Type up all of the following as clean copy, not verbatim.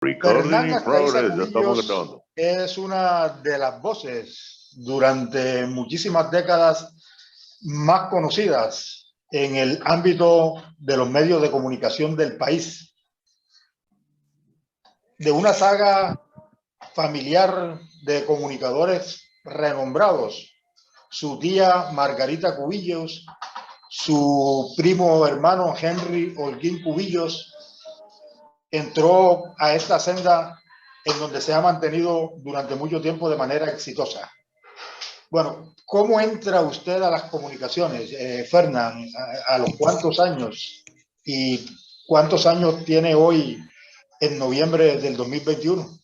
Fernanda Recording Raiza progress, ya estamos Cubillos grabando. es una de las voces durante muchísimas décadas más conocidas en el ámbito de los medios de comunicación del país. De una saga familiar de comunicadores renombrados, su tía Margarita Cubillos, su primo hermano Henry Holguín Cubillos, entró a esta senda en donde se ha mantenido durante mucho tiempo de manera exitosa. Bueno, ¿cómo entra usted a las comunicaciones, Fernán? ¿A los cuántos años? ¿Y cuántos años tiene hoy en noviembre del 2021?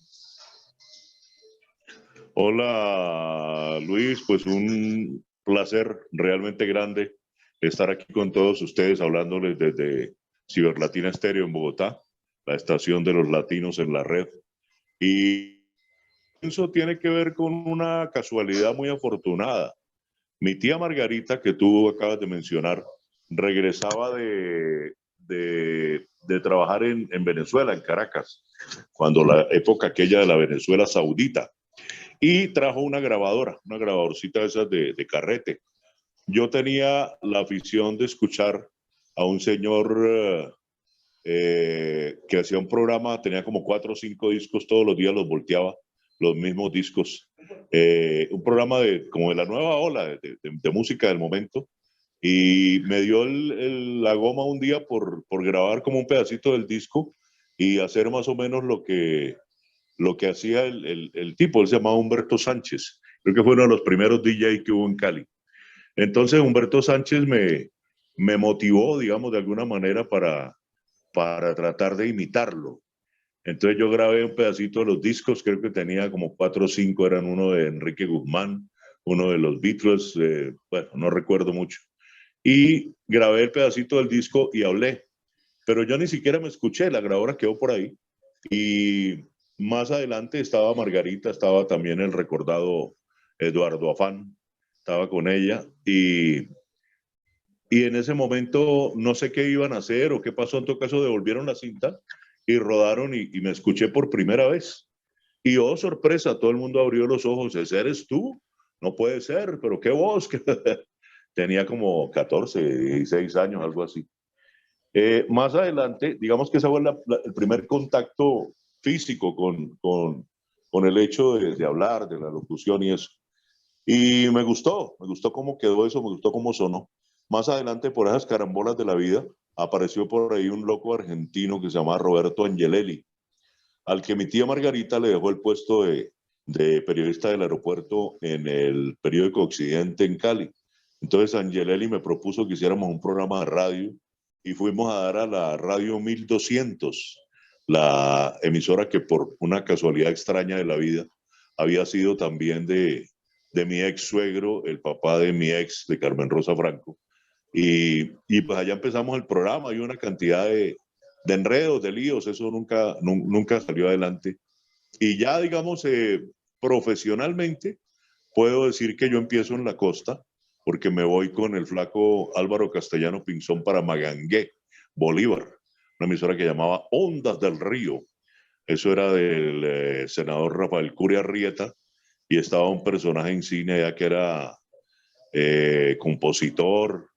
Hola Luis, pues un placer realmente grande estar aquí con todos ustedes hablándoles desde Ciberlatina Estéreo en Bogotá, la estación de los latinos en la red. Y eso tiene que ver con una casualidad muy afortunada. Mi tía Margarita, que tú acabas de mencionar, regresaba de trabajar en Venezuela, en Caracas, cuando la época aquella de la Venezuela Saudita, y trajo una grabadorcita de esas de carrete. Yo tenía la afición de escuchar a un señor que hacía un programa, tenía como 4 o 5 discos, todos los días los volteaba, los mismos discos. Un programa como de la nueva ola de música del momento, y me dio la goma un día por grabar como un pedacito del disco y hacer más o menos lo que hacía el tipo. Él se llamaba Humberto Sánchez, creo que fue uno de los primeros DJ que hubo en Cali. Entonces Humberto Sánchez me motivó, digamos, de alguna manera para tratar de imitarlo. Entonces yo grabé un pedacito de los discos, creo que tenía como 4 o 5, eran uno de Enrique Guzmán, uno de los Beatles, bueno, no recuerdo mucho. Y grabé el pedacito del disco y hablé, pero yo ni siquiera me escuché, la grabadora quedó por ahí. Y más adelante estaba Margarita, estaba también el recordado Eduardo Afán, estaba con ella, y en ese momento no sé qué iban a hacer o qué pasó. En todo caso devolvieron la cinta y rodaron, y me escuché por primera vez. Y oh, sorpresa, todo el mundo abrió los ojos. ¿Ese eres tú? No puede ser, pero qué voz. Tenía como 14, 16 años, algo así. Más adelante, digamos que ese fue el primer contacto físico con el hecho de hablar, de la locución y eso. Y me gustó cómo quedó eso, me gustó cómo sonó. Más adelante, por esas carambolas de la vida, apareció por ahí un loco argentino que se llama Roberto Angelelli, al que mi tía Margarita le dejó el puesto de periodista del aeropuerto en el periódico Occidente en Cali. Entonces Angelelli me propuso que hiciéramos un programa de radio y fuimos a dar a la radio 1200, la emisora que por una casualidad extraña de la vida había sido también de mi ex suegro, el papá de mi ex, de Carmen Rosa Franco. Y pues allá empezamos el programa, hay una cantidad de enredos, de líos, eso nunca salió adelante. Y ya, digamos, profesionalmente, puedo decir que yo empiezo en la costa, porque me voy con el flaco Álvaro Castellano Pinzón para Magangué, Bolívar, una emisora que llamaba Ondas del Río. Eso era del senador Rafael Curia Arrieta, y estaba un personaje en cine ya que era compositor,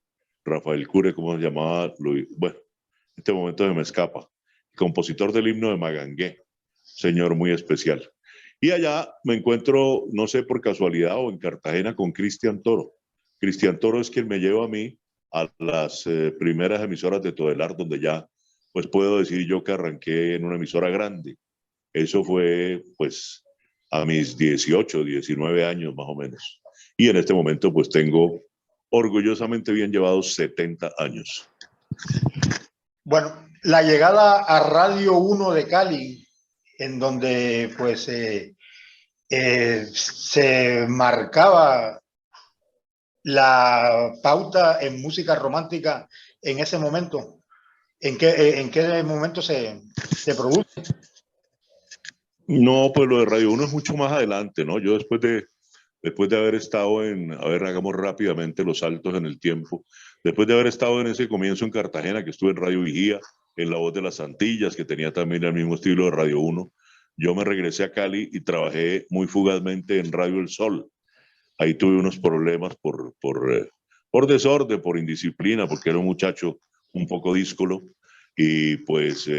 Rafael Curia, ¿cómo se llamaba? Luis, bueno, en este momento se me escapa. Compositor del himno de Magangué, señor muy especial. Y allá me encuentro, no sé por casualidad o en Cartagena, con Cristian Toro. Cristian Toro es quien me lleva a mí a las primeras emisoras de Todelar, donde ya, pues puedo decir yo que arranqué en una emisora grande. Eso fue, pues, a mis 18, 19 años más o menos. Y en este momento, pues, tengo orgullosamente bien llevados 70 años. Bueno, la llegada a Radio 1 de Cali, en donde pues se marcaba la pauta en música romántica en ese momento. ¿En qué momento se produce? No, pues lo de Radio 1 es mucho más adelante, ¿no? Yo después después de haber estado a ver, hagamos rápidamente los saltos en el tiempo, después de haber estado en ese comienzo en Cartagena, que estuve en Radio Vigía, en La Voz de las Antillas, que tenía también el mismo estilo de Radio Uno, yo me regresé a Cali y trabajé muy fugazmente en Radio El Sol. Ahí tuve unos problemas por desorden, por indisciplina, porque era un muchacho un poco díscolo y pues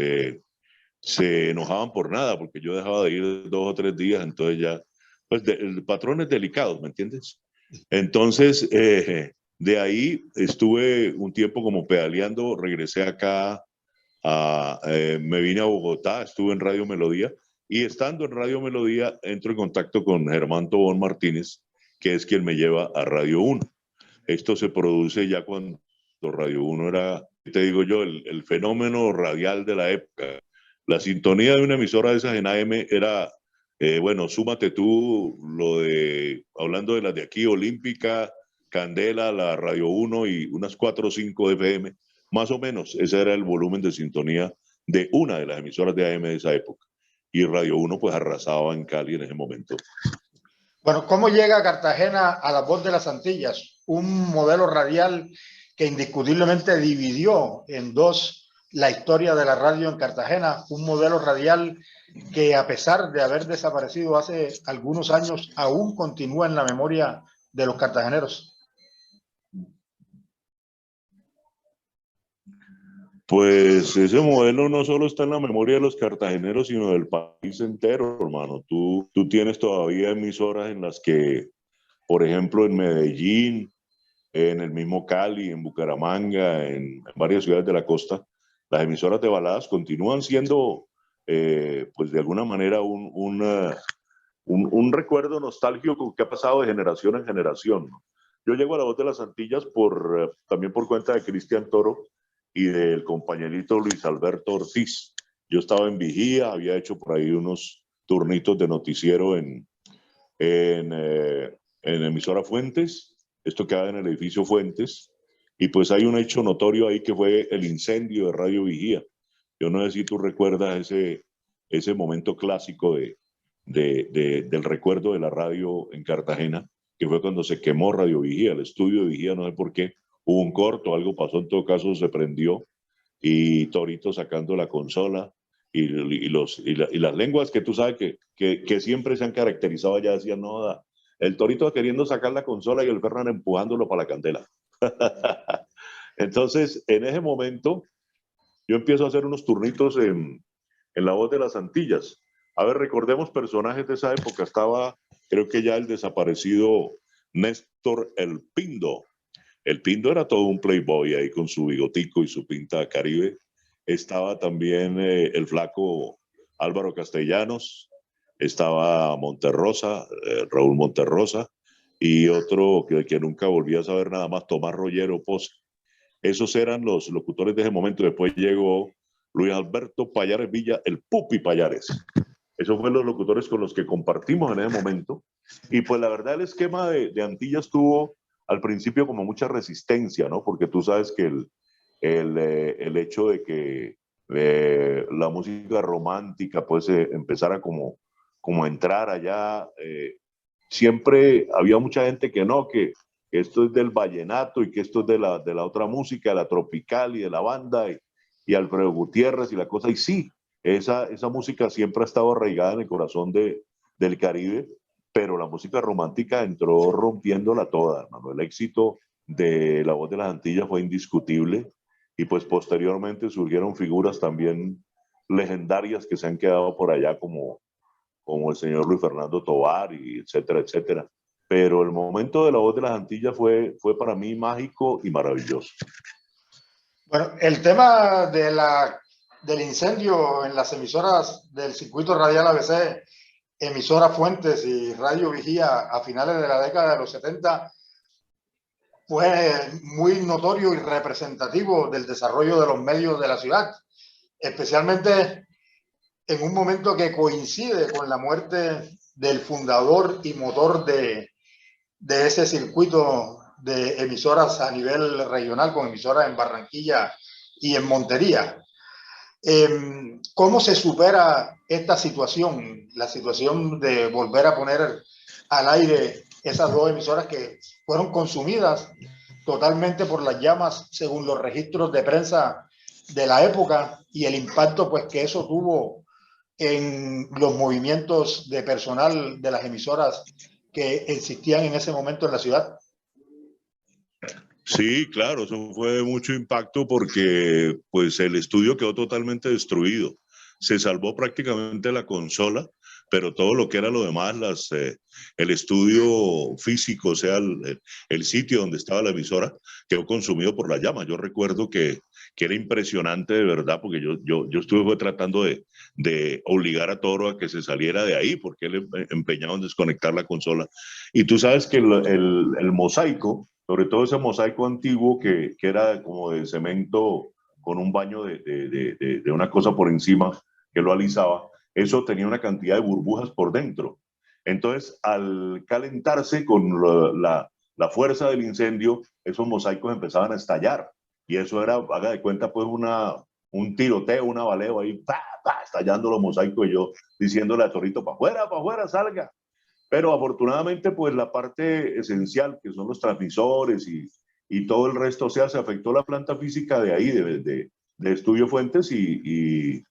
se enojaban por nada, porque yo dejaba de ir 2 o 3 días, entonces ya, pues patrones delicados, ¿me entiendes? Entonces, de ahí estuve un tiempo como pedaleando, regresé acá, me vine a Bogotá, estuve en Radio Melodía, y estando en Radio Melodía entro en contacto con Germán Tobón Martínez, que es quien me lleva a Radio 1. Esto se produce ya cuando Radio 1 era, te digo yo, el fenómeno radial de la época. La sintonía de una emisora de esas en AM era, bueno, súmate tú lo de, hablando de las de aquí, Olímpica, Candela, la Radio 1 y unas 4 o 5 FM, más o menos, ese era el volumen de sintonía de una de las emisoras de AM de esa época. Y Radio 1 pues arrasaba en Cali en ese momento. Bueno, ¿cómo llega Cartagena a La Voz de las Antillas? Un modelo radial que indiscutiblemente dividió en dos la historia de la radio en Cartagena, un modelo radial que a pesar de haber desaparecido hace algunos años, aún continúa en la memoria de los cartageneros. Pues ese modelo no solo está en la memoria de los cartageneros, sino del país entero, hermano. Tú tienes todavía emisoras en las que, por ejemplo, en Medellín, en el mismo Cali, en Bucaramanga, en varias ciudades de la costa, las emisoras de baladas continúan siendo, pues de alguna manera, un recuerdo nostálgico que ha pasado de generación en generación, ¿no? Yo llego a La Voz de las Antillas también por cuenta de Cristian Toro y del compañerito Luis Alberto Ortiz. Yo estaba en Vigía, había hecho por ahí unos turnitos de noticiero en emisora Fuentes, esto queda en el edificio Fuentes, y pues hay un hecho notorio ahí que fue el incendio de Radio Vigía. Yo no sé si tú recuerdas ese momento clásico del recuerdo de la radio en Cartagena, que fue cuando se quemó Radio Vigía, el estudio de Vigía, no sé por qué, hubo un corto, algo pasó, en todo caso se prendió, y Torito sacando la consola, y las lenguas que tú sabes que siempre se han caracterizado ya decían, no, el Torito queriendo sacar la consola y el Fernan empujándolo para la candela. Entonces, en ese momento, yo empiezo a hacer unos turnitos en La Voz de las Antillas. A ver, recordemos personajes de esa época. Estaba, creo que ya el desaparecido Néstor El Pindo. El Pindo era todo un playboy ahí con su bigotico y su pinta caribe. Estaba también el flaco Álvaro Castellanos, estaba Monterrosa, Raúl Monterrosa, y otro que nunca volví a saber nada más, Tomás Rollero Pose. Esos eran los locutores de ese momento. Después llegó Luis Alberto Payares Villa, el Pupi Payares. Esos fueron los locutores con los que compartimos en ese momento. Y pues la verdad el esquema de Antillas tuvo al principio como mucha resistencia, ¿no? Porque tú sabes que el hecho de que la música romántica pues empezara como a entrar allá, siempre había mucha gente que no, que esto es del vallenato y que esto es de la otra música, la tropical y de la banda y Alfredo Gutiérrez y la cosa. Y sí, esa música siempre ha estado arraigada en el corazón del Caribe, pero la música romántica entró rompiéndola toda, hermano. El éxito de La Voz de las Antillas fue indiscutible y pues posteriormente surgieron figuras también legendarias que se han quedado por allá como el señor Luis Fernando Tovar y etcétera, etcétera. Pero el momento de La Voz de las Antillas fue para mí mágico y maravilloso. Bueno, el tema del incendio en las emisoras del circuito radial ABC, emisora Fuentes y Radio Vigía a finales de la década de los 70, fue muy notorio y representativo del desarrollo de los medios de la ciudad, especialmente en un momento que coincide con la muerte del fundador y motor de ese circuito de emisoras a nivel regional, con emisoras en Barranquilla y en Montería. ¿Cómo se supera esta situación, la situación de volver a poner al aire esas dos emisoras que fueron consumidas totalmente por las llamas, según los registros de prensa de la época, y el impacto pues que eso tuvo en los movimientos de personal de las emisoras que existían en ese momento en la ciudad. Sí, claro, eso fue de mucho impacto porque pues el estudio quedó totalmente destruido. Se salvó prácticamente la consola, pero todo lo que era lo demás, el estudio físico, o sea, el sitio donde estaba la emisora, quedó consumido por la llama. Yo recuerdo que era impresionante de verdad, porque yo estuve tratando de obligar a Toro a que se saliera de ahí, porque él empeñaba en desconectar la consola. Y tú sabes que el mosaico, sobre todo ese mosaico antiguo que era como de cemento con un baño de una cosa por encima que lo alisaba, eso tenía una cantidad de burbujas por dentro. Entonces, al calentarse con la fuerza del incendio, esos mosaicos empezaban a estallar. Y eso era, haga de cuenta, pues un tiroteo, una baleo ahí, pa, pa, estallando los mosaicos y yo diciéndole a Torito, para afuera, salga. Pero afortunadamente, pues la parte esencial, que son los transmisores y todo el resto, o sea, se afectó la planta física de ahí, de Estudio Fuentes, y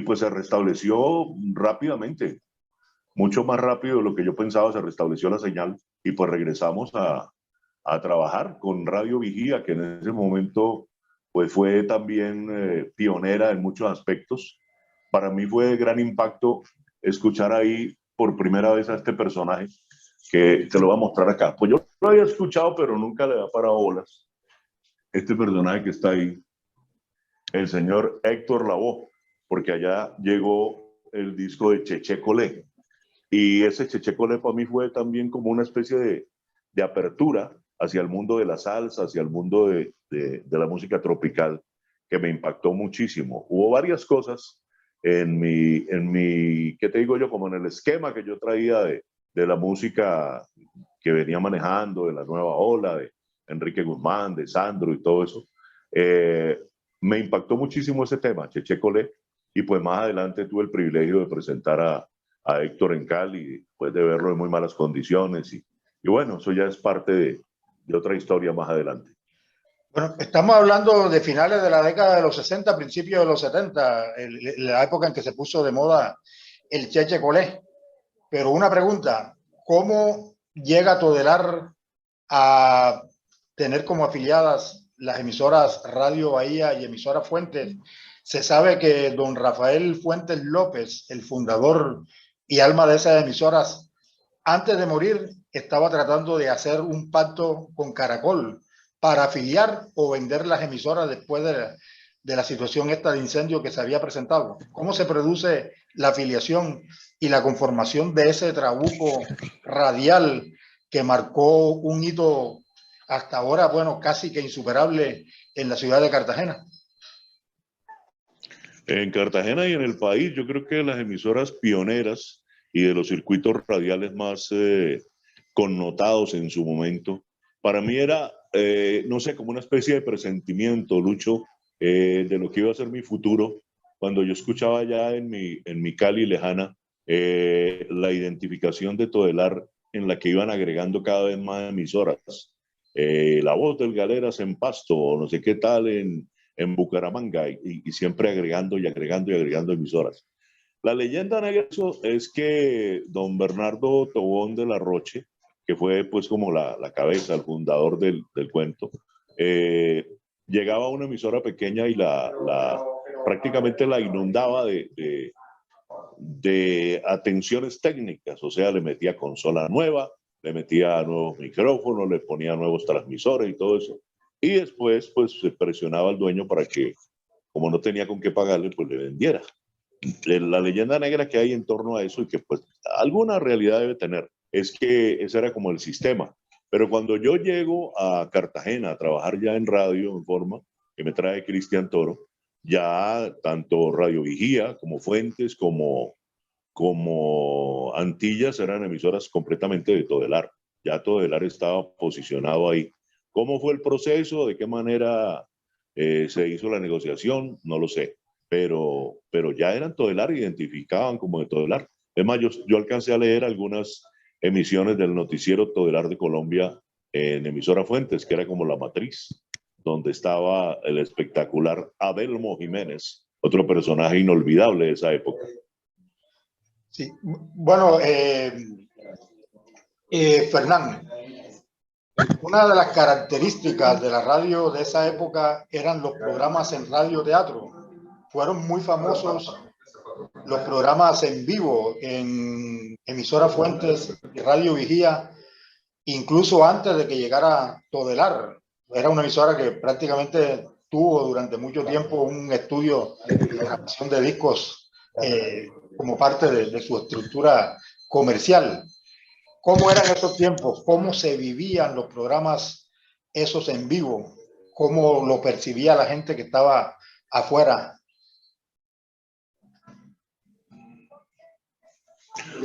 pues se restableció rápidamente, mucho más rápido de lo que yo pensaba, se restableció la señal y pues regresamos a trabajar con Radio Vigía, que en ese momento pues fue también pionera en muchos aspectos. Para mí fue de gran impacto escuchar ahí por primera vez a este personaje que te lo voy a mostrar acá. Pues yo lo había escuchado, pero nunca le había parado bolas. Este personaje que está ahí, el señor Héctor Lavoe, porque allá llegó el disco de Cheche Colé. Y ese Cheche Colé para mí fue también como una especie de apertura hacia el mundo de la salsa, hacia el mundo de la música tropical, que me impactó muchísimo. Hubo varias cosas ¿qué te digo yo? Como en el esquema que yo traía de la música que venía manejando, de la nueva ola, de Enrique Guzmán, de Sandro y todo eso. Eh, Me impactó muchísimo ese tema, Cheche Colé, y pues más adelante tuve el privilegio de presentar a Héctor en Cali, después de verlo en muy malas condiciones, y bueno, eso ya es parte de otra historia más adelante. Bueno, estamos hablando de finales de la década de los 60, principios de los 70, la época en que se puso de moda el Cheche Colé. Pero una pregunta, ¿cómo llega Todelar a tener como afiliadas las emisoras Radio Bahía y emisora Fuentes? Se sabe que don Rafael Fuentes López, el fundador y alma de esas emisoras, antes de morir estaba tratando de hacer un pacto con Caracol para afiliar o vender las emisoras después de la situación esta de incendio que se había presentado. ¿Cómo se produce la afiliación y la conformación de ese trabuco radial que marcó un hito hasta ahora, bueno, casi que insuperable en la ciudad de Cartagena? En Cartagena y en el país, yo creo que las emisoras pioneras y de los circuitos radiales más connotados en su momento, para mí era, no sé, como una especie de presentimiento, Lucho, de lo que iba a ser mi futuro, cuando yo escuchaba ya en mi Cali lejana la identificación de Todelar en la que iban agregando cada vez más emisoras. La voz del Galeras en Pasto, no sé qué tal en Bucaramanga, y siempre agregando y agregando y agregando emisoras. La leyenda negra es que don Bernardo Tobón de la Roche, que fue pues como la cabeza, el fundador del cuento, eh, llegaba a una emisora pequeña y prácticamente la inundaba de atenciones técnicas, o sea, le metía consola nueva, le metía nuevos micrófonos, le ponía nuevos transmisores y todo eso. Y después, pues, se presionaba al dueño para que, como no tenía con qué pagarle, pues le vendiera. La leyenda negra que hay en torno a eso y que, pues, alguna realidad debe tener, es que ese era como el sistema. Pero cuando yo llego a Cartagena a trabajar ya en radio, en forma, que me trae Cristian Toro, ya tanto Radio Vigía como Fuentes como Antillas eran emisoras completamente de Todelar. Ya Todelar estaba posicionado ahí. ¿Cómo fue el proceso? ¿De qué manera se hizo la negociación? No lo sé. Pero ya eran Todelar, identificaban como de Todelar. Es más, yo alcancé a leer algunas emisiones del noticiero Todelar de Colombia en emisora Fuentes, que era como la matriz, donde estaba el espectacular Adelmo Jiménez, otro personaje inolvidable de esa época. Sí, bueno, Fernán, una de las características de la radio de esa época eran los programas en radioteatro. Fueron muy famosos los programas en vivo en emisora Fuentes y Radio Vigía, incluso antes de que llegara Todelar. Era una emisora que prácticamente tuvo durante mucho tiempo un estudio de grabación de discos como parte de su estructura comercial. ¿Cómo eran esos tiempos? ¿Cómo se vivían los programas esos en vivo? ¿Cómo lo percibía la gente que estaba afuera?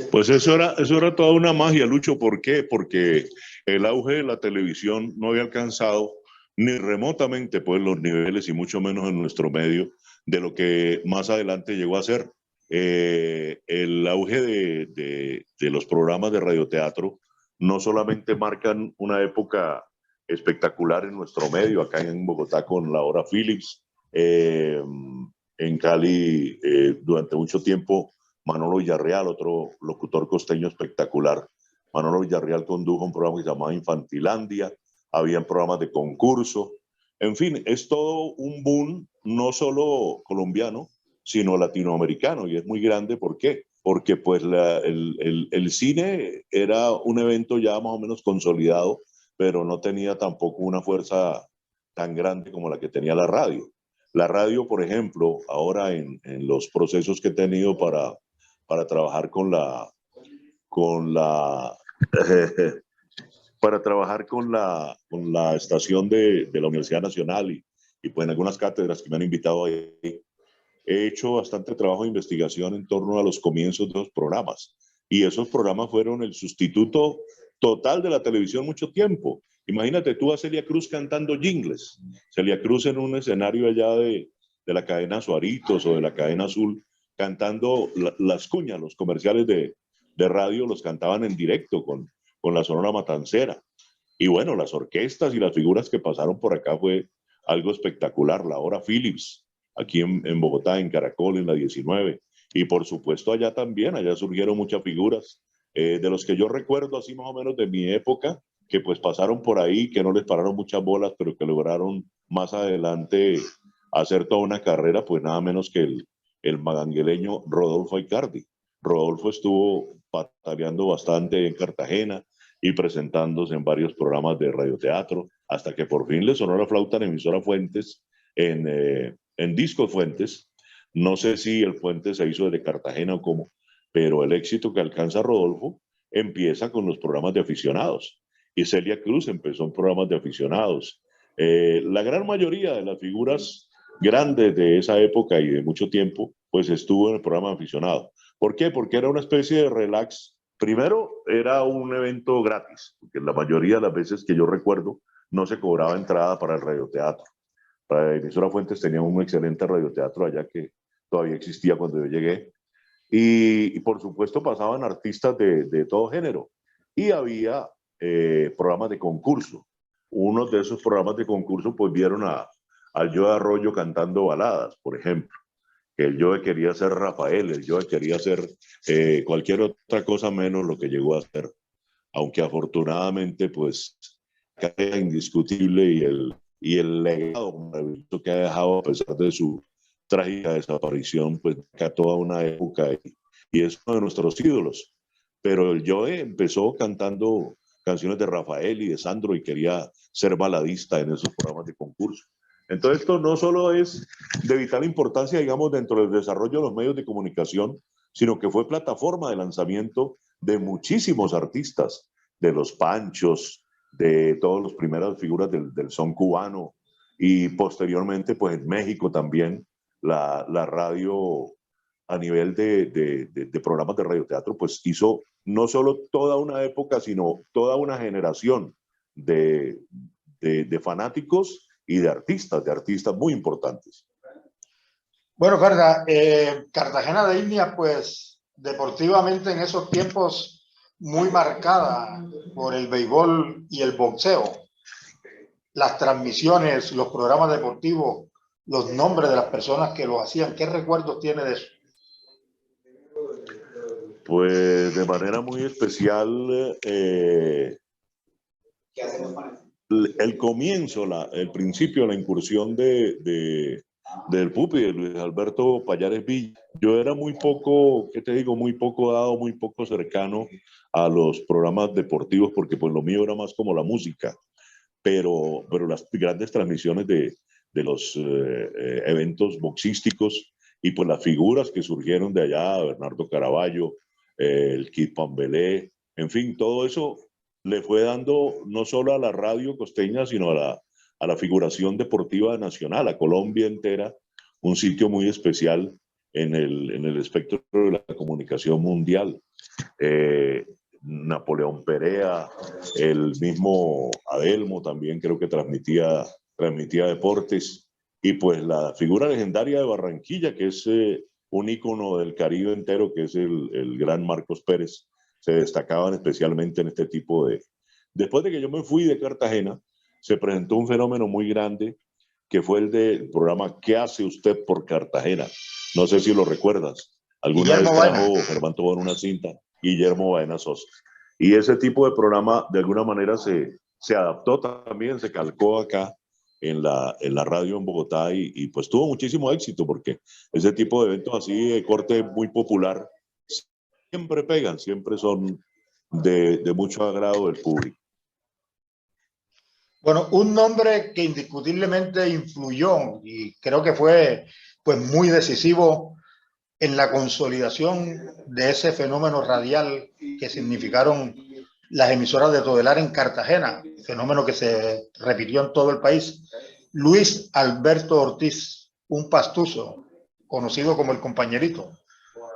Pues eso era toda una magia, Lucho. ¿Por qué? Porque el auge de la televisión no había alcanzado ni remotamente pues, los niveles, y mucho menos en nuestro medio, de lo que más adelante llegó a ser. El auge de los programas de radioteatro no solamente marcan una época espectacular en nuestro medio, acá en Bogotá con la hora Philips, en Cali durante mucho tiempo Manolo Villarreal, otro locutor costeño espectacular. Manolo Villarreal condujo un programa que se llamaba Infantilandia, habían programas de concurso, en fin, es todo un boom, no solo colombiano, sino latinoamericano, y es muy grande. ¿Por qué? Porque pues el cine era un evento ya más o menos consolidado, pero no tenía tampoco una fuerza tan grande como la que tenía la radio. La radio, por ejemplo, ahora en los procesos que he tenido para trabajar con la para trabajar con la estación de la Universidad Nacional y pues en algunas cátedras que me han invitado ahí, he hecho bastante trabajo de investigación en torno a los comienzos de los programas. Y esos programas fueron el sustituto total de la televisión mucho tiempo. Imagínate tú a Celia Cruz cantando jingles. Celia Cruz en un escenario allá de la cadena Suaritos o de la cadena Azul, cantando las cuñas, los comerciales de radio los cantaban en directo con la Sonora Matancera. Y bueno, las orquestas y las figuras que pasaron por acá fue algo espectacular. La hora Philips, aquí en Bogotá, en Caracol, en la 19. Y por supuesto allá también, allá surgieron muchas figuras de los que yo recuerdo así más o menos de mi época, que pues pasaron por ahí, que no les pararon muchas bolas, pero que lograron más adelante hacer toda una carrera, pues nada menos que el magangueleño Rodolfo Aicardi. Rodolfo estuvo pataleando bastante en Cartagena y presentándose en varios programas de radioteatro, hasta que por fin le sonó la flauta en emisora Fuentes, en Disco Fuentes. No sé si el Fuentes se hizo desde Cartagena o cómo, pero el éxito que alcanza Rodolfo empieza con los programas de aficionados. Y Celia Cruz empezó en programas de aficionados. La gran mayoría de las figuras grandes de esa época y de mucho tiempo, pues estuvo en el programa de aficionados. ¿Por qué? Porque era una especie de relax. Primero, era un evento gratis, porque la mayoría de las veces que yo recuerdo no se cobraba entrada para el radioteatro. La emisora Fuentes tenía un excelente radioteatro allá que todavía existía cuando yo llegué. Y por supuesto pasaban artistas de todo género. Y había programas de concurso. Unos de esos programas de concurso pues vieron al Joe Arroyo cantando baladas, por ejemplo. Que el Joe quería ser Rafael, el Joe quería ser cualquier otra cosa menos lo que llegó a ser. Aunque afortunadamente pues era indiscutible y el legado maravilloso que ha dejado a pesar de su trágica desaparición, pues a toda una época y es uno de nuestros ídolos. Pero el Joe empezó cantando canciones de Rafael y de Sandro y quería ser baladista en esos programas de concurso. Entonces esto no solo es de vital importancia, digamos, dentro del desarrollo de los medios de comunicación, sino que fue plataforma de lanzamiento de muchísimos artistas, de los Panchos, de todas las primeras figuras del son cubano y posteriormente, pues en México también, la radio a nivel de programas de radioteatro, pues hizo no solo toda una época, sino toda una generación de fanáticos y de artistas muy importantes. Bueno, Ferga, Cartagena de Indias, pues deportivamente en esos tiempos muy marcada por el béisbol y el boxeo. Las transmisiones, los programas deportivos, los nombres de las personas que los hacían. ¿Qué recuerdos tiene de eso? Pues de manera muy especial, el comienzo, el principio, la incursión del Pupi, de Luis Alberto Payares Villa. Yo era muy poco, ¿qué te digo? Muy poco dado, muy poco cercano a los programas deportivos, porque pues lo mío era más como la música, pero las grandes transmisiones de los eventos boxísticos y pues las figuras que surgieron de allá, Bernardo Caraballo, el Kid Pambelé, en fin, todo eso le fue dando no solo a la radio costeña, sino a la figuración deportiva nacional, a Colombia entera, un sitio muy especial en el espectro de la comunicación mundial. Eh, Napoleón Perea, el mismo Adelmo también creo que transmitía deportes, y pues la figura legendaria de Barranquilla, que es un ícono del Caribe entero, que es el gran Marcos Pérez, se destacaban especialmente en este tipo de... Después de que yo me fui de Cartagena, se presentó un fenómeno muy grande, que fue el del programa ¿Qué hace usted por Cartagena? No sé si lo recuerdas. Alguna vez Guillermo Baena. trajo Germán Tobón una cinta, Guillermo Baena Sosa. Y ese tipo de programa, de alguna manera, se adaptó también, se calcó acá en la radio en Bogotá y pues tuvo muchísimo éxito porque ese tipo de eventos así de corte muy popular siempre pegan, siempre son de mucho agrado del público. Bueno, un nombre que indiscutiblemente influyó y creo que fue pues muy decisivo en la consolidación de ese fenómeno radial que significaron las emisoras de Todelar en Cartagena, fenómeno que se repitió en todo el país. Luis Alberto Ortiz, un pastuso, conocido como el Compañerito.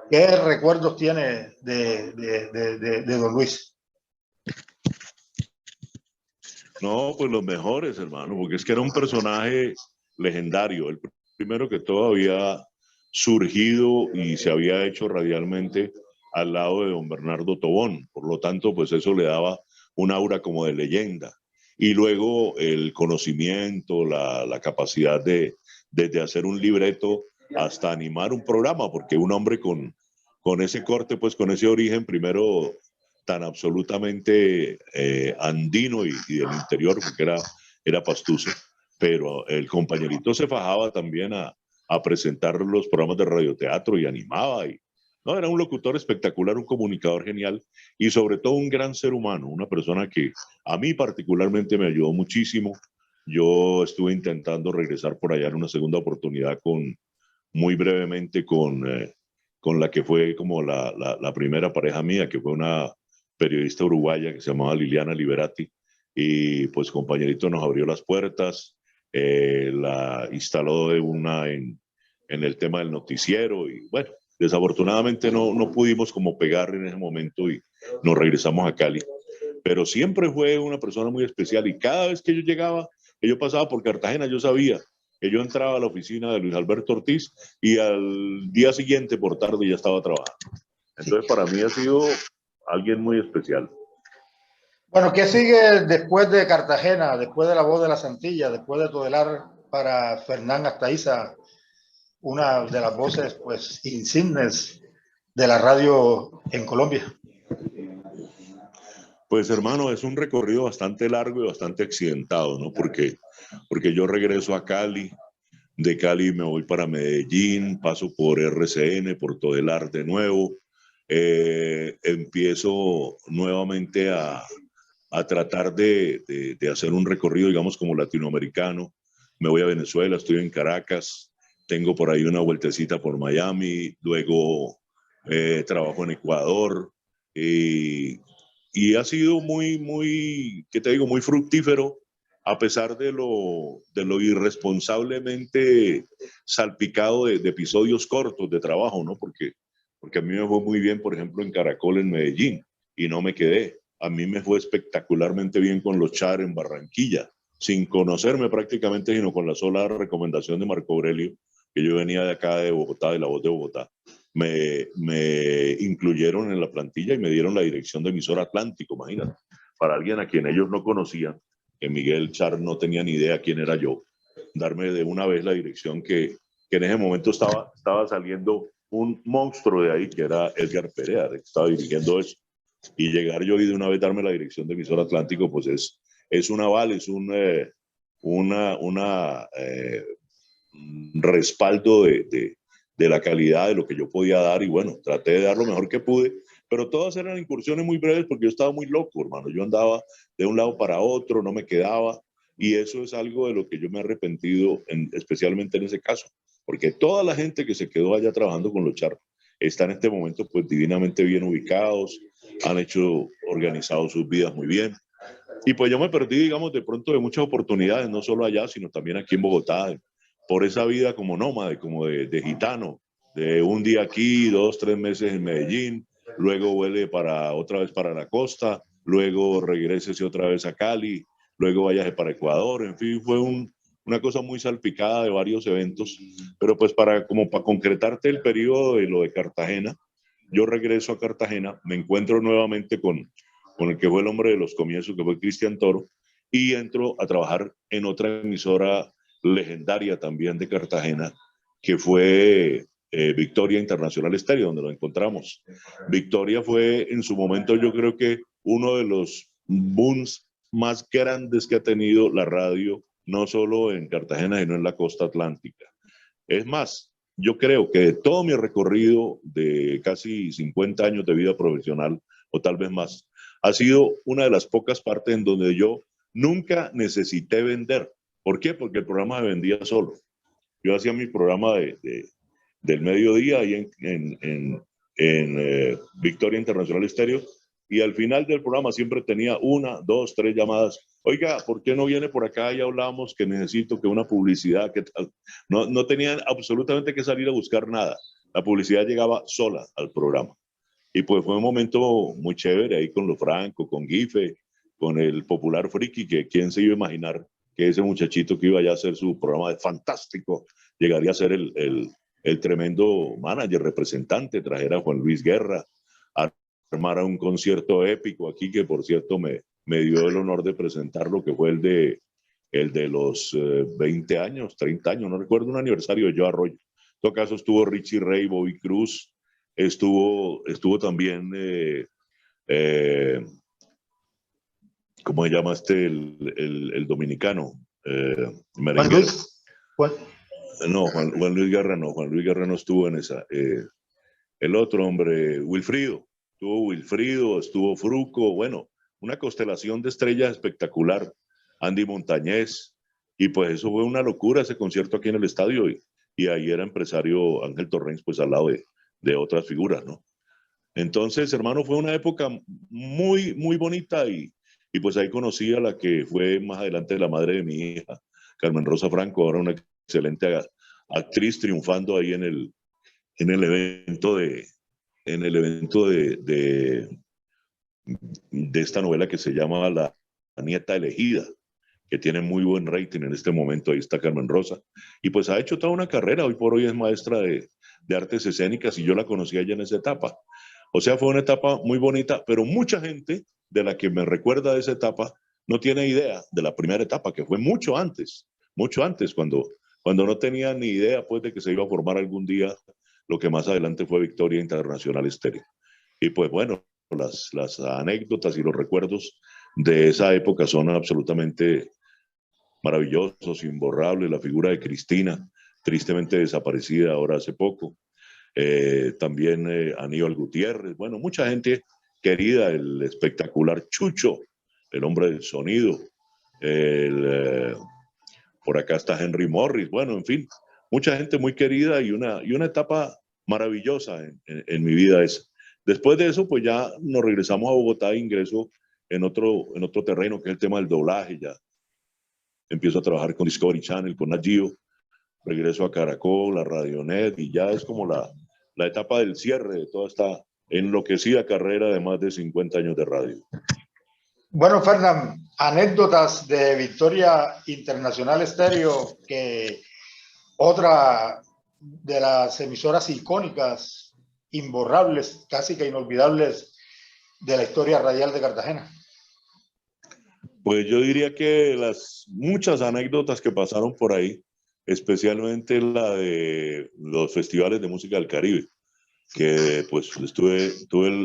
¿Qué recuerdos tiene de don Luis? No, pues los mejores, hermano, porque es que era un personaje legendario. El primero que todo había surgido y se había hecho radialmente al lado de don Bernardo Tobón. Por lo tanto, pues eso le daba un aura como de leyenda. Y luego el conocimiento, la capacidad de hacer un libreto hasta animar un programa, porque un hombre con ese corte, pues con ese origen, primero tan absolutamente andino y del interior, porque era pastuso, pero el Compañerito se fajaba también a presentar los programas de radioteatro y animaba. No, era un locutor espectacular, un comunicador genial y sobre todo un gran ser humano, una persona que a mí particularmente me ayudó muchísimo. Yo estuve intentando regresar por allá en una segunda oportunidad muy brevemente con la que fue como la primera pareja mía, que fue una periodista uruguaya que se llamaba Liliana Liberati, y pues Compañerito nos abrió las puertas, la instaló de una en el tema del noticiero, y bueno, desafortunadamente no pudimos como pegar en ese momento y nos regresamos a Cali, pero siempre fue una persona muy especial y cada vez que yo llegaba, que yo pasaba por Cartagena, yo sabía que yo entraba a la oficina de Luis Alberto Ortiz y al día siguiente por tarde ya estaba trabajando. Entonces para mí ha sido alguien muy especial. Bueno, ¿qué sigue después de Cartagena, después de La Voz de la Santilla, después de Todelar para Fernán Astaiza, una de las voces pues insignes de la radio en Colombia? Pues hermano, es un recorrido bastante largo y bastante accidentado, ¿no? Porque yo regreso a Cali, de Cali me voy para Medellín, paso por RCN, por Todelar de nuevo, empiezo nuevamente a tratar de hacer un recorrido, digamos, como latinoamericano. Me voy a Venezuela, estoy en Caracas, tengo por ahí una vueltecita por Miami, luego trabajo en Ecuador y ha sido ¿qué te digo? Muy fructífero a pesar de lo irresponsablemente salpicado de episodios cortos de trabajo, ¿no? Porque a mí me fue muy bien, por ejemplo, en Caracol en Medellín y no me quedé. A mí me fue espectacularmente bien con los Char en Barranquilla, sin conocerme prácticamente, sino con la sola recomendación de Marco Aurelio, que yo venía de acá de Bogotá, de La Voz de Bogotá. me incluyeron en la plantilla y me dieron la dirección de emisora Atlántico, imagínate. Para alguien a quien ellos no conocían, que Miguel Char no tenía ni idea quién era yo, darme de una vez la dirección que en ese momento estaba saliendo un monstruo de ahí, que era Edgar Perea, que estaba dirigiendo eso. Y llegar yo y de una vez darme la dirección de emisora Atlántico, pues es un aval, es un respaldo de la calidad de lo que yo podía dar. Y bueno, traté de dar lo mejor que pude, pero todas eran incursiones muy breves porque yo estaba muy loco, hermano. Yo andaba de un lado para otro, no me quedaba. Y eso es algo de lo que yo me he arrepentido, especialmente en ese caso, porque toda la gente que se quedó allá trabajando con los charros está en este momento pues divinamente bien ubicados, han organizado sus vidas muy bien. Y pues yo me perdí, digamos, de pronto de muchas oportunidades, no solo allá, sino también aquí en Bogotá, por esa vida como nómade, como de gitano, de un día aquí, 2, 3 meses en Medellín, luego vuele otra vez para la costa, luego regrese otra vez a Cali, luego vaya para Ecuador, en fin, fue una cosa muy salpicada de varios eventos, pero pues como para concretarte el periodo de lo de Cartagena, yo regreso a Cartagena, me encuentro nuevamente con el que fue el hombre de los comienzos, que fue Cristian Toro, y entro a trabajar en otra emisora legendaria también de Cartagena, que fue Victoria Internacional Estéreo, donde lo encontramos. Victoria fue en su momento, yo creo que uno de los booms más grandes que ha tenido la radio, no solo en Cartagena, sino en la costa atlántica. Es más, yo creo que de todo mi recorrido de casi 50 años de vida profesional, o tal vez más, ha sido una de las pocas partes en donde yo nunca necesité vender. ¿Por qué? Porque el programa se vendía solo. Yo hacía mi programa del mediodía ahí en Victoria Internacional Estéreo, y al final del programa siempre tenía 1, 2, 3 llamadas. Oiga, ¿por qué no viene por acá? Ya hablamos que necesito que una publicidad, que tal. No tenían absolutamente que salir a buscar nada. La publicidad llegaba sola al programa. Y pues fue un momento muy chévere ahí con Lo Franco, con Gife, con el popular Friki, que quién se iba a imaginar que ese muchachito que iba ya a hacer su programa de fantástico llegaría a ser el tremendo manager, representante, trajera a Juan Luis Guerra, armara un concierto épico aquí, que por cierto me dio el honor de presentar, lo que fue el de los 20 años, 30 años, no recuerdo, un aniversario de Joe Arroyo. En todo caso estuvo Richie Ray, Bobby Cruz, estuvo también, ¿cómo se llama el dominicano? Juan Luis. No, Juan Luis Guerra no, Juan Luis Guerra no estuvo en esa. El otro hombre, Wilfrido, estuvo Fruco, bueno, una constelación de estrellas espectacular, Andy Montañez, y pues eso fue una locura, ese concierto aquí en el estadio, y ahí era empresario Ángel Torrens, pues al lado de otras figuras, ¿no? Entonces, hermano, fue una época muy, muy bonita, y pues ahí conocí a la que fue más adelante la madre de mi hija, Carmen Rosa Franco, ahora una excelente actriz, triunfando ahí en el evento de esta novela que se llama La Nieta Elegida, que tiene muy buen rating en este momento. Ahí está Carmen Rosa. Y pues ha hecho toda una carrera. Hoy por hoy es maestra de artes escénicas, y yo la conocí allá en esa etapa. O sea, fue una etapa muy bonita, pero mucha gente de la que me recuerda de esa etapa no tiene idea de la primera etapa, que fue mucho antes, cuando no tenía ni idea pues de que se iba a formar algún día lo que más adelante fue Victoria Internacional Estéreo. Y pues bueno, las anécdotas y los recuerdos de esa época son absolutamente maravillosos, imborrables. La figura de Cristina, tristemente desaparecida ahora hace poco. También Aníbal Gutiérrez, bueno, mucha gente querida, el espectacular Chucho, el hombre del sonido, por acá está Henry Morris, bueno, en fin, mucha gente muy querida, y una etapa maravillosa en mi vida esa. Después de eso, pues ya nos regresamos a Bogotá, ingreso en otro terreno, que es el tema del doblaje. Ya empiezo a trabajar con Discovery Channel, con Nat Geo, regreso a Caracol, a Radionet, y ya es como la etapa del cierre de toda esta enloquecida carrera de más de 50 años de radio. Bueno, Fernán, anécdotas de Victoria Internacional Estéreo, que otra de las emisoras icónicas imborrables, casi que inolvidables de la historia radial de Cartagena? Pues yo diría que las muchas anécdotas que pasaron por ahí, especialmente la de los festivales de música del Caribe, que pues tuve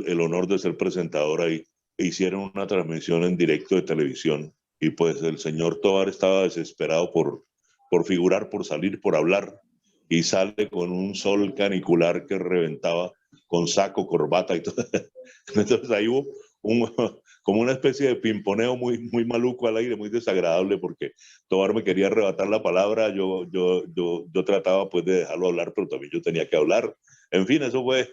el honor de ser presentador ahí. E hicieron una transmisión en directo de televisión y pues el señor Tovar estaba desesperado por figurar, por salir, por hablar, y sale con un sol canicular que reventaba, con saco, corbata y todo. Entonces ahí hubo un, como una especie de pimponeo muy maluco al aire, muy desagradable, porque Tovar me quería arrebatar la palabra, yo trataba pues de dejarlo hablar, pero también yo tenía que hablar. En fin, eso fue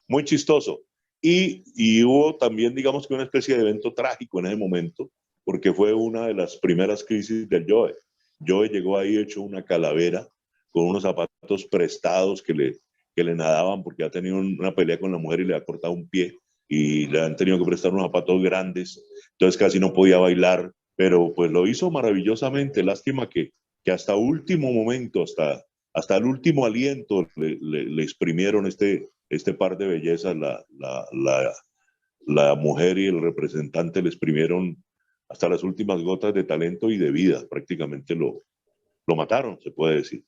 muy chistoso. Y hubo también, digamos que una especie de evento trágico en ese momento, porque fue una de las primeras crisis del Joe. Joe llegó ahí hecho una calavera, con unos zapatos prestados que le nadaban, porque ha tenido una pelea con la mujer y le ha cortado un pie, y le han tenido que prestar unos zapatos grandes, entonces casi no podía bailar, pero pues lo hizo maravillosamente. Lástima que hasta último momento, hasta el último aliento le exprimieron este par de bellezas, la mujer y el representante le exprimieron hasta las últimas gotas de talento y de vida, prácticamente lo mataron, se puede decir.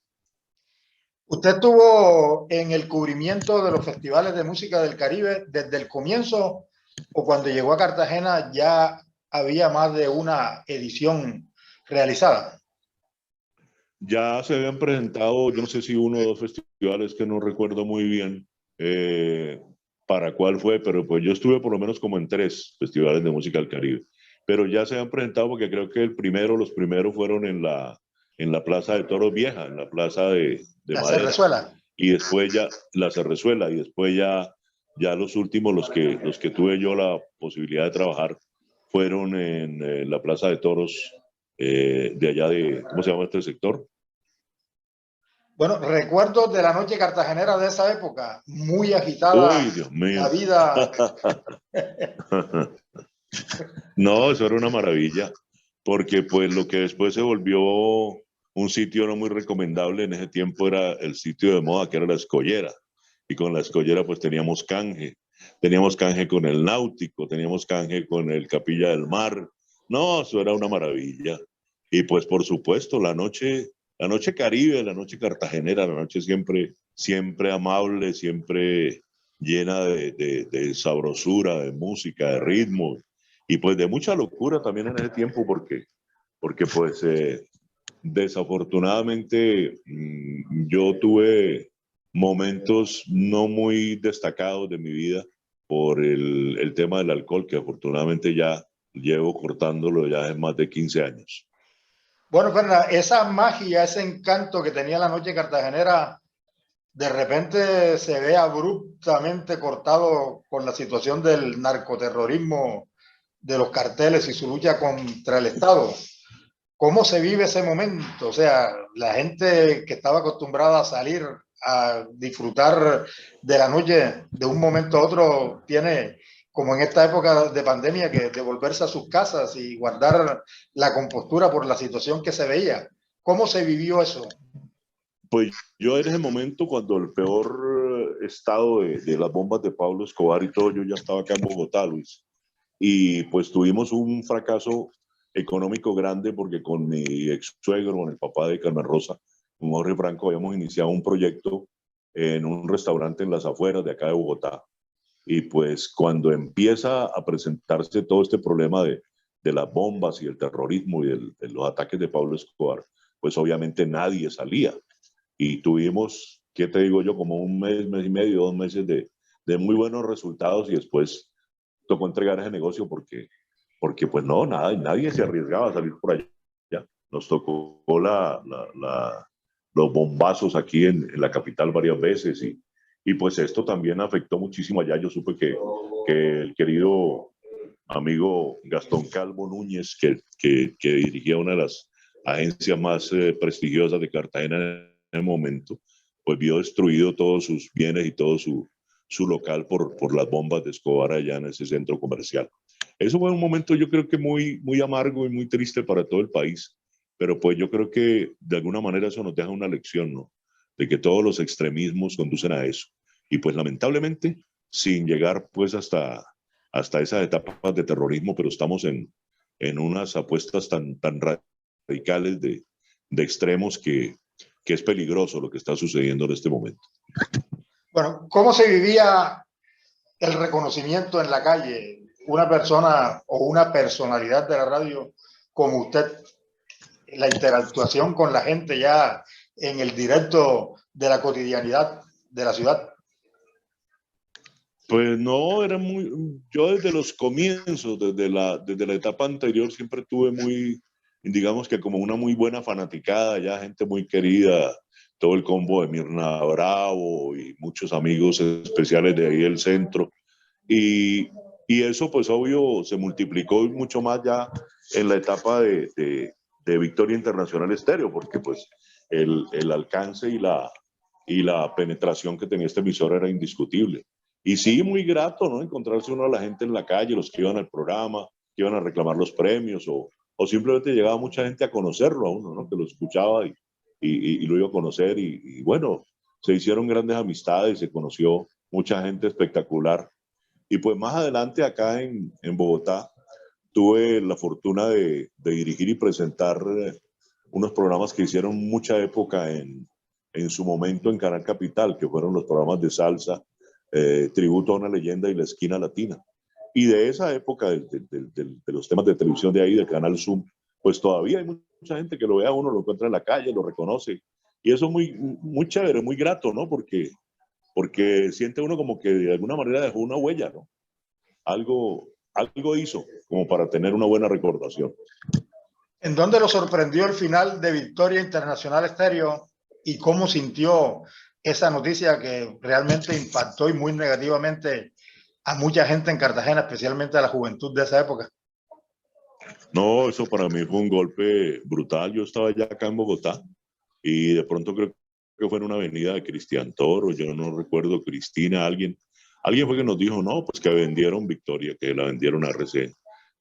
¿Usted estuvo en el cubrimiento de los festivales de música del Caribe desde el comienzo o cuando llegó a Cartagena ya había más de una edición realizada? Ya se habían presentado, yo no sé si uno o dos festivales que no recuerdo muy bien para cuál fue, pero pues yo estuve por lo menos como en 3 festivales de música del Caribe. Pero ya se habían presentado porque creo que los primeros fueron en la Plaza de Toros Vieja, en la Plaza de La Madera. Cerrezuela. Y después ya la Cerrezuela, y después ya los últimos, los que tuve yo la posibilidad de trabajar, fueron en la Plaza de Toros de allá de, ¿cómo se llama este sector? Bueno, recuerdos de la noche cartagenera de esa época, muy agitada, Uy, Dios la mío. vida. No, eso era una maravilla, porque pues lo que después se volvió un sitio no muy recomendable en ese tiempo era el sitio de moda que era la Escollera. Y con la Escollera pues teníamos canje con el Náutico, teníamos canje con el Capilla del Mar. No, eso era una maravilla. Y pues por supuesto la noche Caribe, la noche cartagenera, la noche siempre amable, siempre llena de sabrosura, de música, de ritmo y pues de mucha locura también en ese tiempo porque pues desafortunadamente yo tuve momentos no muy destacados de mi vida por el tema del alcohol, que afortunadamente ya llevo cortándolo ya hace más de 15 años. Bueno, Fernanda, esa magia, ese encanto que tenía la noche cartagenera, de repente se ve abruptamente cortado con la situación del narcoterrorismo, de los carteles y su lucha contra el Estado. ¿Cómo se vive ese momento? O sea, la gente que estaba acostumbrada a salir a disfrutar de la noche de un momento a otro tiene, como en esta época de pandemia, que devolverse a sus casas y guardar la compostura por la situación que se veía. ¿Cómo se vivió eso? Pues yo en ese momento, cuando el peor estado de las bombas de Pablo Escobar y todo, yo ya estaba acá en Bogotá, Luis. Y pues tuvimos un fracaso económico grande porque con mi ex suegro, con el papá de Carmen Rosa, con Jorge Franco, habíamos iniciado un proyecto en un restaurante en las afueras de acá de Bogotá. Y pues cuando empieza a presentarse todo este problema de las bombas y el terrorismo y de los ataques de Pablo Escobar, pues obviamente nadie salía. Y tuvimos, ¿qué te digo yo? Como un mes y medio, 2 meses de muy buenos resultados y después tocó entregar ese negocio porque pues no, nadie se arriesgaba a salir por allá. Nos tocó los bombazos aquí en la capital varias veces y pues esto también afectó muchísimo allá. Yo supe que el querido amigo Gastón Calvo Núñez, que dirigía una de las agencias más prestigiosas de Cartagena en el momento, pues vio destruido todos sus bienes y todo su local por las bombas de Escobar allá en ese centro comercial. Eso fue un momento yo creo que muy amargo y muy triste para todo el país, pero pues yo creo que de alguna manera eso nos deja una lección, ¿no? De que todos los extremismos conducen a eso. y pues lamentablemente sin llegar pues hasta esas etapas de terrorismo, pero estamos en unas apuestas tan radicales de extremos que es peligroso lo que está sucediendo en este momento. Bueno, ¿cómo se vivía el reconocimiento en la calle? Una persona o una personalidad de la radio como usted, la interactuación con la gente ya en el directo de la cotidianidad de la ciudad. Pues no, era muy, yo desde los comienzos, desde la etapa anterior, siempre tuve muy, digamos que como una muy buena fanaticada, ya gente muy querida, todo el combo de Mirna Bravo y muchos amigos especiales de ahí del centro. Y eso pues obvio se multiplicó mucho más ya en la etapa de Victoria Internacional Estéreo, porque pues el alcance y la penetración que tenía esta emisora era indiscutible. Y sí, muy grato, ¿no? Encontrarse uno a la gente en la calle, los que iban al programa, que iban a reclamar los premios, o simplemente llegaba mucha gente a conocerlo a uno, ¿no? Que lo escuchaba y lo iba a conocer. Y bueno, se hicieron grandes amistades, se conoció mucha gente espectacular. Y pues más adelante acá en Bogotá tuve la fortuna de dirigir y presentar unos programas que hicieron mucha época en su momento en Canal Capital, que fueron los programas de salsa, Tributo a una leyenda y La Esquina Latina. Y de esa época, de los temas de televisión de ahí, del Canal Zoom, pues todavía hay mucha gente que lo ve a uno, lo encuentra en la calle, lo reconoce. Y eso es muy chévere, muy grato, ¿no? Porque siente uno como que de alguna manera dejó una huella, ¿no? Algo hizo como para tener una buena recordación. ¿En dónde lo sorprendió el final de Victoria Internacional Estéreo y cómo sintió esa noticia que realmente impactó y muy negativamente a mucha gente en Cartagena, especialmente a la juventud de esa época? No, eso para mí fue un golpe brutal. Yo estaba ya acá en Bogotá y de pronto creo que fue en una avenida de Cristian Toro, yo no recuerdo, Cristina, alguien fue que nos dijo, no, pues que vendieron Victoria, que la vendieron a RCN.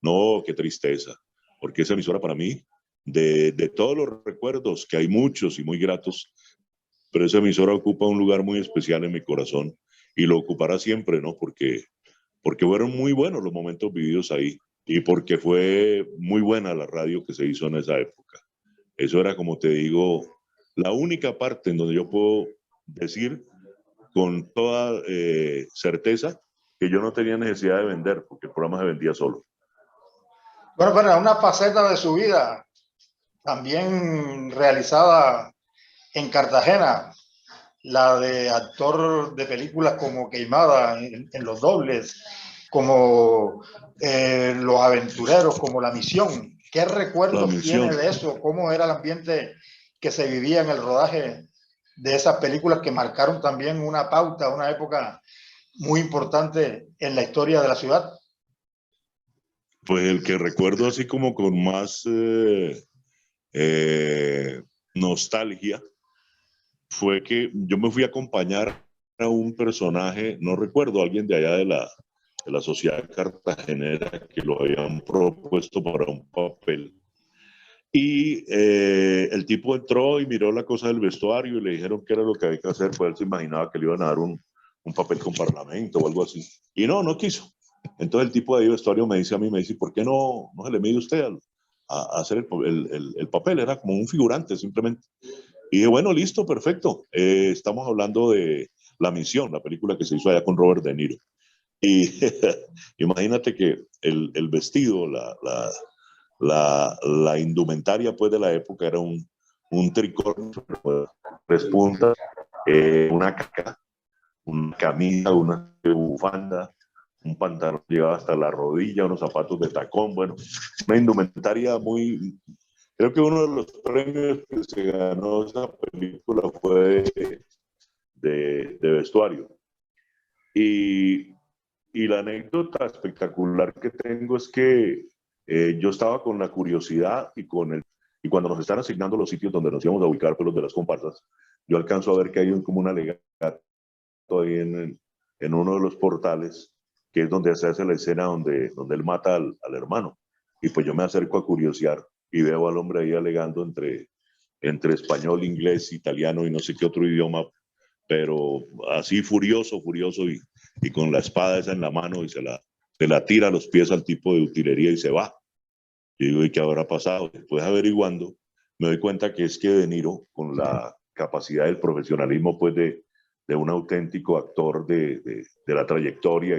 No, qué tristeza, porque esa emisora para mí, de todos los recuerdos, que hay muchos y muy gratos, pero esa emisora ocupa un lugar muy especial en mi corazón y lo ocupará siempre, ¿no? Porque fueron muy buenos los momentos vividos ahí y porque fue muy buena la radio que se hizo en esa época. Eso era, como te digo, la única parte en donde yo puedo decir con toda certeza que yo no tenía necesidad de vender, porque el programa se vendía solo. Bueno, pero una faceta de su vida también realizada en Cartagena, la de actor de películas como Queimada en Los Dobles, como Los Aventureros, como La Misión. ¿Qué La recuerdos tiene misión. de eso? ¿Cómo era el ambiente que se vivía en el rodaje de esas películas que marcaron también una pauta, una época muy importante en la historia de la ciudad? Pues el que recuerdo así como con más nostalgia fue que yo me fui a acompañar a un personaje, no recuerdo, alguien de allá de la sociedad cartagenera que lo habían propuesto para un papel. Y el tipo entró y miró la cosa del vestuario y le dijeron qué era lo que había que hacer, pues él se imaginaba que le iban a dar un papel con parlamento o algo así. Y no quiso. Entonces el tipo de vestuario me dice a mí, me dice, ¿por qué no se le mide usted a hacer el papel? Era como un figurante simplemente. Y dije, bueno, listo, perfecto. Estamos hablando de La Misión, la película que se hizo allá con Robert De Niro. Y imagínate que el vestido, la indumentaria pues de la época era un tricot, tres puntas, una caca, una camisa, una bufanda, un pantalón llegaba hasta la rodilla, unos zapatos de tacón, bueno, una indumentaria muy... Creo que uno de los premios que se ganó esa película fue de vestuario. Y, y la anécdota espectacular que tengo es que yo estaba con la curiosidad y cuando nos están asignando los sitios donde nos íbamos a ubicar, pues los de las comparsas, yo alcanzo a ver que hay como una alegato ahí en uno de los portales, que es donde se hace la escena donde él mata al hermano. Y pues yo me acerco a curiosear y veo al hombre ahí alegando entre español, inglés, italiano y no sé qué otro idioma pero así furioso, furioso y con la espada esa en la mano y se la tira a los pies al tipo de utilería y se va. Yo digo, ¿y qué habrá pasado? Después averiguando, me doy cuenta que es que De Niro, con la capacidad del profesionalismo pues de un auténtico actor de la trayectoria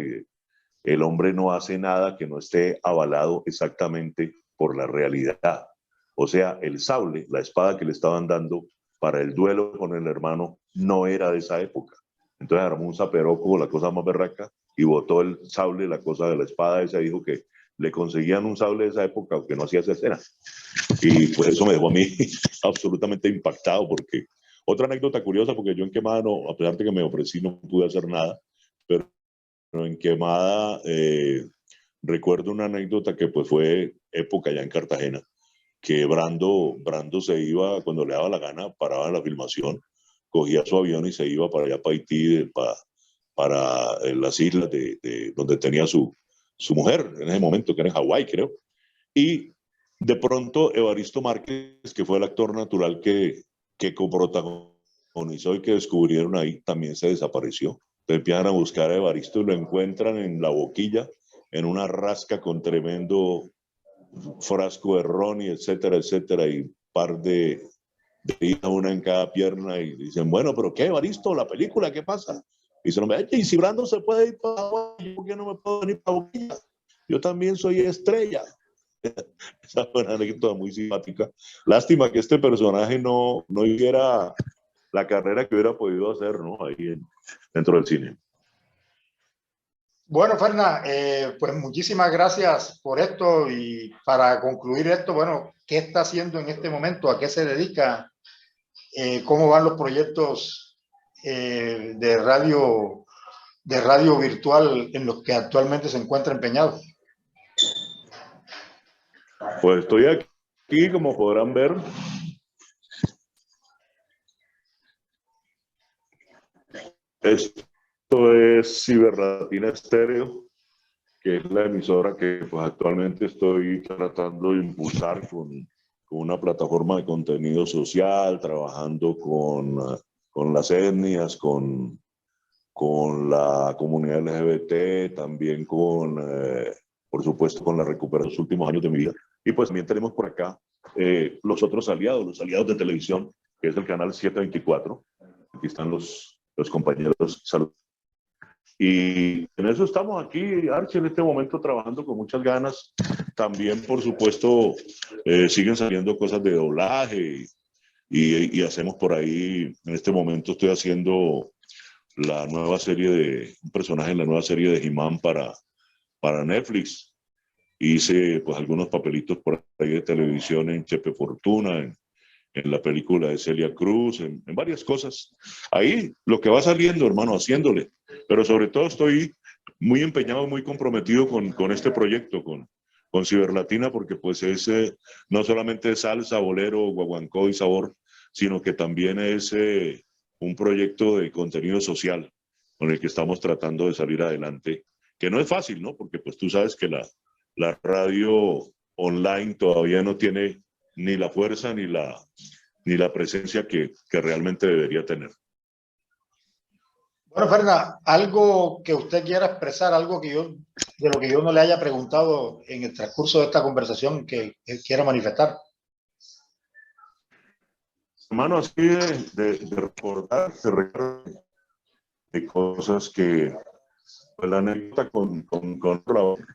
el hombre no hace nada que no esté avalado exactamente por la realidad. O sea, el sable, la espada que le estaban dando para el duelo con el hermano, no era de esa época. Entonces armó un zaperoco, la cosa más berraca, y botó el sable, la cosa de la espada esa, dijo que le conseguían un sable de esa época, aunque no hacía esa escena. Y pues eso me dejó a mí absolutamente impactado, porque otra anécdota curiosa, porque yo en Quemada, no, a pesar de que me ofrecí, no pude hacer nada, pero en Quemada recuerdo una anécdota que pues fue época ya en Cartagena, que Brando se iba, cuando le daba la gana, paraba la filmación, cogía su avión y se iba para allá, para Haití, para las islas donde tenía su mujer en ese momento, que era en Hawái, creo. Y de pronto Evaristo Márquez, que fue el actor natural que coprotagonizó y que descubrieron ahí, también se desapareció. Entonces empiezan a buscar a Evaristo y lo encuentran en la boquilla, en una rasca con tremendo frasco de ron y etcétera, etcétera, y un par de una en cada pierna y dicen, bueno, pero ¿qué, Evaristo? ¿La película? ¿Qué pasa? Y se lo me y si Brando se puede ir para Hawái, ¿por qué no me puedo venir para Boquilla? Yo también soy estrella. Esa fue una anécdota muy simpática. Lástima que este personaje no hiciera la carrera que hubiera podido hacer, ¿no? Ahí dentro del cine. Bueno, Fernan, pues muchísimas gracias por esto y para concluir esto, bueno, ¿qué está haciendo en este momento? ¿A qué se dedica? ¿Cómo van los proyectos de radio virtual en los que actualmente se encuentra empeñado? Pues estoy aquí, como podrán ver. Esto es Ciberlatina Estéreo, que es la emisora que pues, actualmente estoy tratando de impulsar con una plataforma de contenido social, trabajando con las etnias, con la comunidad LGBT, también por supuesto, con la recuperación de los últimos años de mi vida. Y pues también tenemos por acá los otros aliados, los aliados de televisión, que es el canal 724. Aquí están los compañeros. Salud. Y en eso estamos aquí, Archie, en este momento trabajando con muchas ganas. También, por supuesto, siguen saliendo cosas de doblaje y hacemos por ahí, en este momento estoy haciendo la nueva serie un personaje en la nueva serie de He-Man para Netflix. Hice pues algunos papelitos por ahí de televisión en Chepe Fortuna, en la película de Celia Cruz, en varias cosas. Ahí lo que va saliendo, hermano, haciéndole. Pero sobre todo estoy muy empeñado, muy comprometido con este proyecto, con Ciberlatina, porque pues es no solamente salsa, bolero, guaguancó y sabor, sino que también es un proyecto de contenido social con el que estamos tratando de salir adelante, que no es fácil, ¿no? Porque pues tú sabes que la radio online todavía no tiene ni la fuerza ni la presencia que realmente debería tener. Bueno, Fernan, algo que usted quiera expresar, algo de lo que yo no le haya preguntado en el transcurso de esta conversación que quiera manifestar. Hermano, así de recordar, de cosas que, pues la anécdota con Raúl,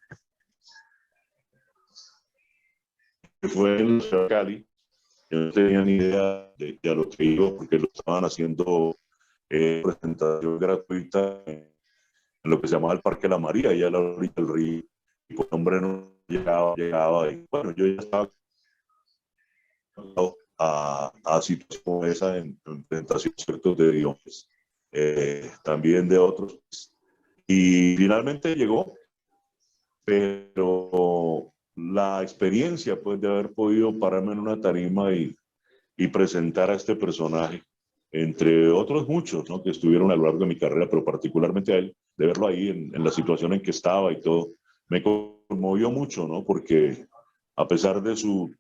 que fue en la ciudad de Cali. Yo no tenía ni idea de a lo que iba, porque lo estaban haciendo presentación gratuita en lo que se llamaba el Parque La María, allá a la orilla del río, y pues hombre no llegaba, y bueno, yo ya estaba a situaciones como esa en presentaciones ciertos de idiomas, también de otros, y finalmente llegó, pero la experiencia pues de haber podido pararme en una tarima y presentar a este personaje, entre otros muchos, ¿no? Que estuvieron a lo largo de mi carrera, pero particularmente a él, de verlo ahí en la situación en que estaba y todo, me conmovió mucho, ¿no? Porque a pesar de su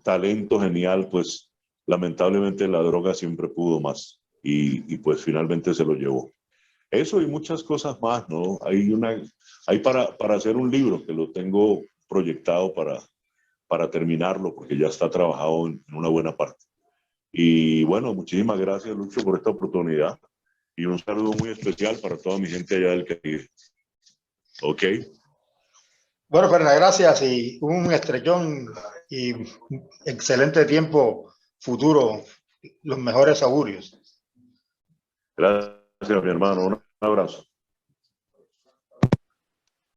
talento genial, pues lamentablemente la droga siempre pudo más. y pues finalmente se lo llevó. Eso y muchas cosas más, ¿no? Hay para hacer un libro que lo tengo proyectado para terminarlo, porque ya está trabajado en una buena parte. Y bueno, muchísimas gracias, Lucho, por esta oportunidad y un saludo muy especial para toda mi gente allá del Caribe. ¿Ok? Bueno, Fernan, gracias y un estrellón y excelente tiempo futuro. Los mejores augurios. Gracias, mi hermano. Un abrazo.